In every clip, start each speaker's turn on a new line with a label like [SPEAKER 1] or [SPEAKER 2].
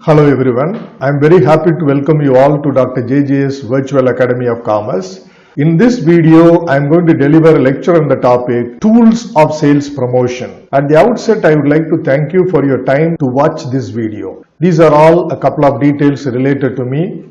[SPEAKER 1] Hello everyone, I am very happy to welcome you all to Dr. JJ's Virtual Academy of Commerce. In this video, I am going to deliver a lecture on the topic Tools of Sales Promotion. At the outset, I would like to thank you for your time to watch this video. These are all a couple of details related to me.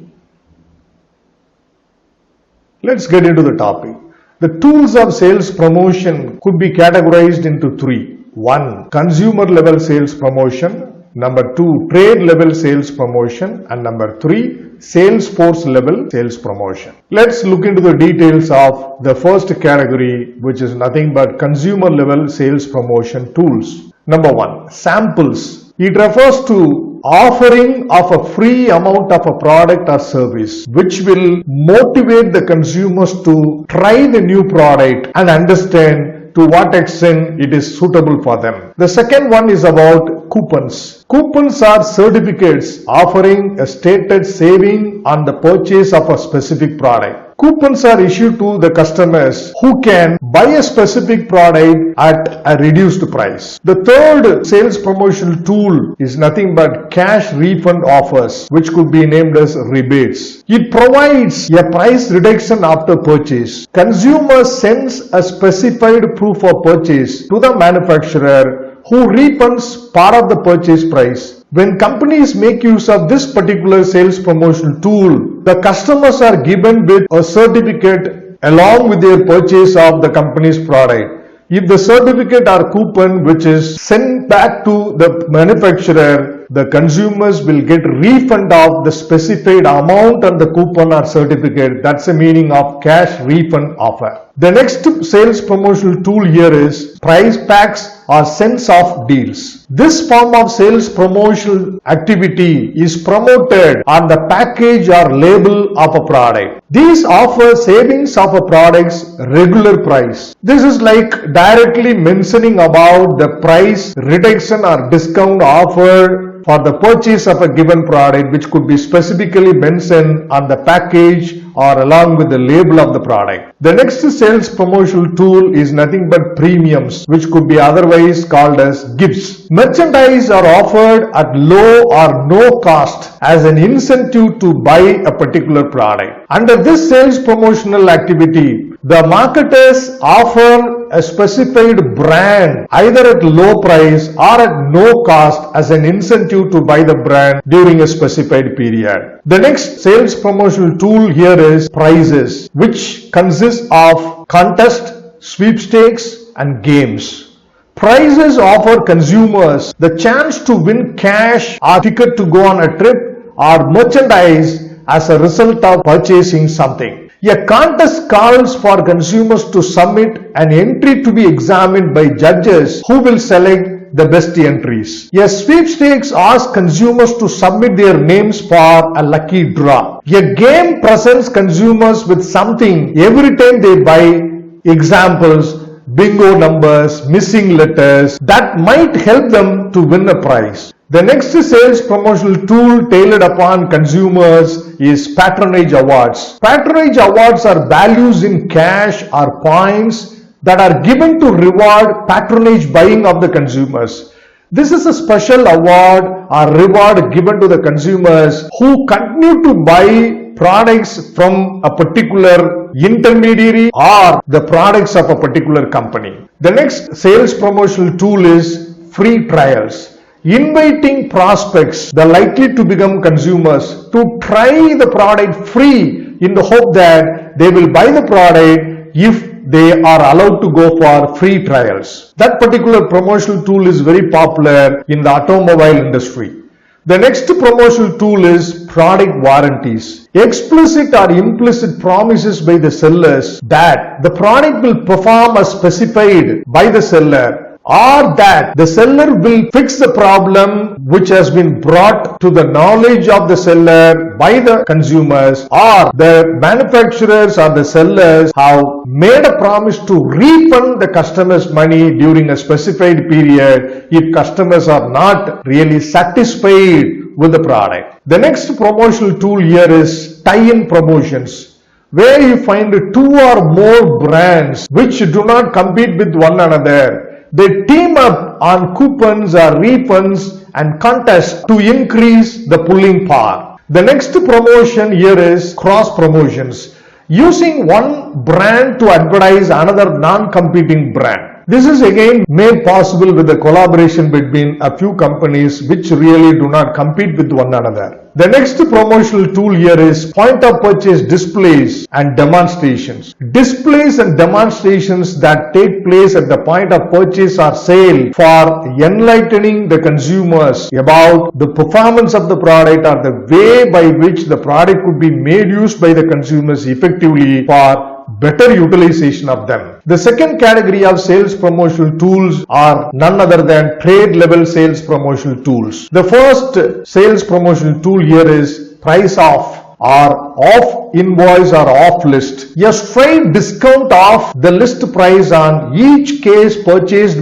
[SPEAKER 1] Let's get into the topic. The tools of sales promotion could be categorized into three. 1. Consumer level sales promotion. Number 2, trade level sales promotion, and number 3, sales force level sales promotion. Let's look into the details of the first category, which is nothing but consumer level sales promotion tools. Number 1, samples. It refers to offering of a free amount of a product or service which will motivate the consumers to try the new product and understand to what extent it is suitable for them. The second one is about coupons. Coupons are certificates offering a stated saving on the purchase of a specific product. Coupons are issued to the customers who can buy a specific product at a reduced price. The third sales promotion tool is nothing but cash refund offers, which could be named as rebates. It provides a price reduction after purchase. Consumer sends a specified proof of purchase to the manufacturer who refunds part of the purchase price. When companies make use of this particular sales promotion tool, the customers are given with a certificate along with their purchase of the company's product. If the certificate or coupon which is sent back to the manufacturer, the consumers will get refund of the specified amount on the coupon or certificate. That's the meaning of cash refund offer. The next sales promotional tool here is price packs or cents off deals. This form of sales promotional activity is promoted on the package or label of a product. These offer savings of a product's regular price. This is like directly mentioning about the price reduction or discount offered for the purchase of a given product, which could be specifically mentioned on the package or along with the label of the product. The next sales promotional tool is nothing but premiums, which could be otherwise called as gifts. Merchandise are offered at low or no cost as an incentive to buy a particular product. Under this sales promotional activity, the marketers offer a specified brand either at low price or at no cost as an incentive to buy the brand during a specified period. The next sales promotional tool here is prizes, which consists of contest, sweepstakes, and games. Prizes offer consumers the chance to win cash or ticket to go on a trip or merchandise as a result of purchasing something. A contest calls for consumers to submit an entry to be examined by judges who will select the best entries. A sweepstakes asks consumers to submit their names for a lucky draw. A game presents consumers with something every time they buy. Examples: bingo numbers, missing letters that might help them to win a prize. The next sales promotional tool tailored upon consumers is patronage awards. Patronage awards are values in cash or points that are given to reward patronage buying of the consumers. This is a special award or reward given to the consumers who continue to buy products from a particular intermediary or the products of a particular company. The next sales promotional tool is free trials. Inviting prospects, the likely to become consumers, to try the product free in the hope that they will buy the product if they are allowed to go for free trials. That particular promotional tool is very popular in the automobile industry. The next promotional tool is product warranties. Explicit or implicit promises by the sellers that the product will perform as specified by the seller, or that the seller will fix the problem which has been brought to the knowledge of the seller by the consumers, or the manufacturers or the sellers have made a promise to refund the customers money during a specified period if customers are not really satisfied with the product. The next promotional tool here is tie-in promotions, where you find two or more brands which do not compete with one another. They team up on coupons or refunds and contests to increase the pulling power. The next promotion here is cross promotions, using one brand to advertise another non-competing brand. This is again made possible with the collaboration between a few companies which really do not compete with one another. The next promotional tool here is point of purchase displays and demonstrations. Displays and demonstrations that take place at the point of purchase or sale for enlightening the consumers about the performance of the product or the way by which the product could be made use by the consumers effectively for better utilization of them. The second category of sales promotional tools are none other than trade level sales promotional tools. The first sales promotional tool here is price off or off invoice or off list. A straight discount off the list price on each case purchased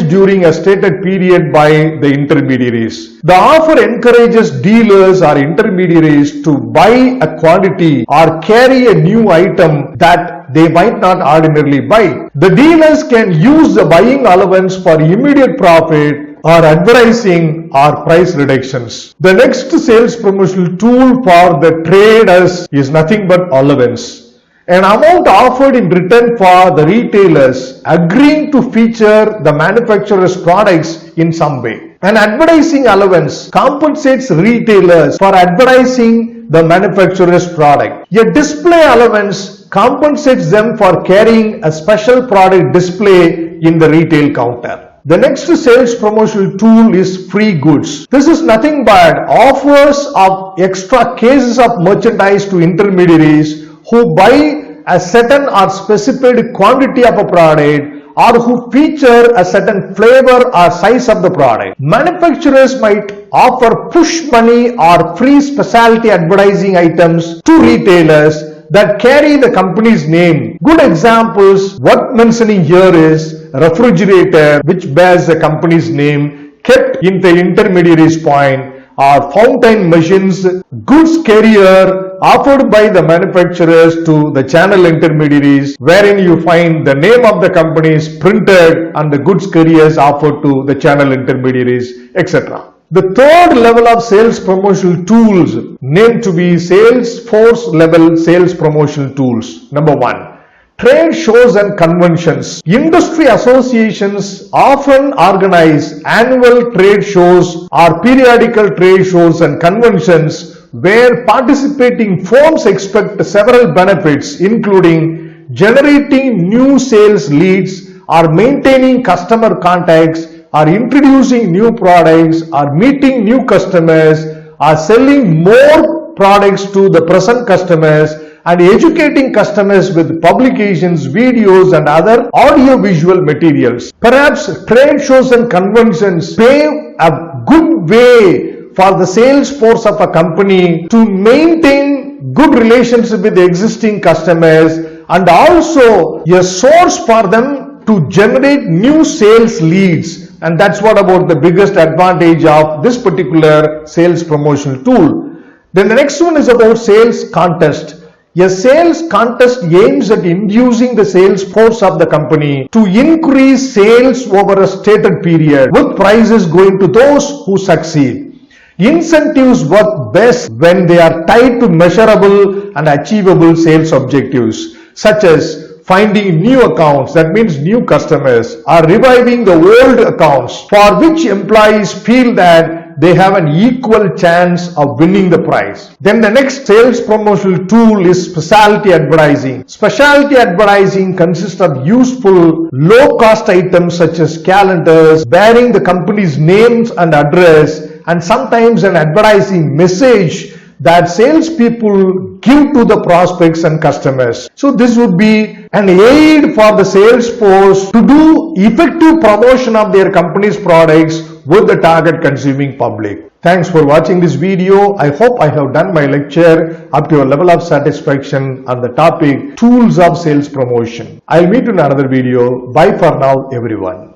[SPEAKER 1] during a stated period by the intermediaries. The offer encourages dealers or intermediaries to buy a quantity or carry a new item that they might not ordinarily buy. The dealers can use the buying allowance for immediate profit or advertising or price reductions. The next sales promotional tool for the traders is nothing but allowance. An amount offered in return for the retailers agreeing to feature the manufacturer's products in some way. An advertising allowance compensates retailers for advertising the manufacturer's product. A display allowance compensates them for carrying a special product display in the retail counter. The next sales promotional tool is free goods. This is nothing but offers of extra cases of merchandise to intermediaries who buy a certain or specified quantity of a product or who feature a certain flavor or size of the product. Manufacturers might offer push money or free specialty advertising items to retailers that carry the company's name. Good examples worth mentioning here is refrigerator, which bears the company's name, kept in the intermediary's point, or fountain machines, goods carrier offered by the manufacturers to the channel intermediaries, wherein you find the name of the companies printed and the goods carriers offered to the channel intermediaries, etc. The third level of sales promotional tools named to be sales force level sales promotional tools. Number 1. Trade shows and conventions. Industry associations often organize annual trade shows or periodical trade shows and conventions where participating firms expect several benefits, including generating new sales leads or maintaining customer contacts or introducing new products or meeting new customers or selling more products to the present customers and educating customers with publications, videos and other audio-visual materials. Perhaps trade shows and conventions pave a good way for the sales force of a company to maintain good relationship with the existing customers and also a source for them to generate new sales leads. And that's what about the biggest advantage of this particular sales promotional tool. Then the next one is about sales contest. A sales contest aims at inducing the sales force of the company to increase sales over a stated period, with prizes going to those who succeed. Incentives work best when they are tied to measurable and achievable sales objectives, such as finding new accounts, that means new customers, or reviving the old accounts for which employees feel that they have an equal chance of winning the prize. Then the next sales promotional tool is specialty advertising. Specialty advertising consists of useful low-cost items such as calendars bearing the company's names and address, and sometimes an advertising message that salespeople give to the prospects and customers. So this would be an aid for the sales force to do effective promotion of their company's products with the target consuming public. Thanks for watching this video. I hope I have done my lecture up to a level of satisfaction on the topic tools of sales promotion. I'll meet you in another video. Bye for now, everyone.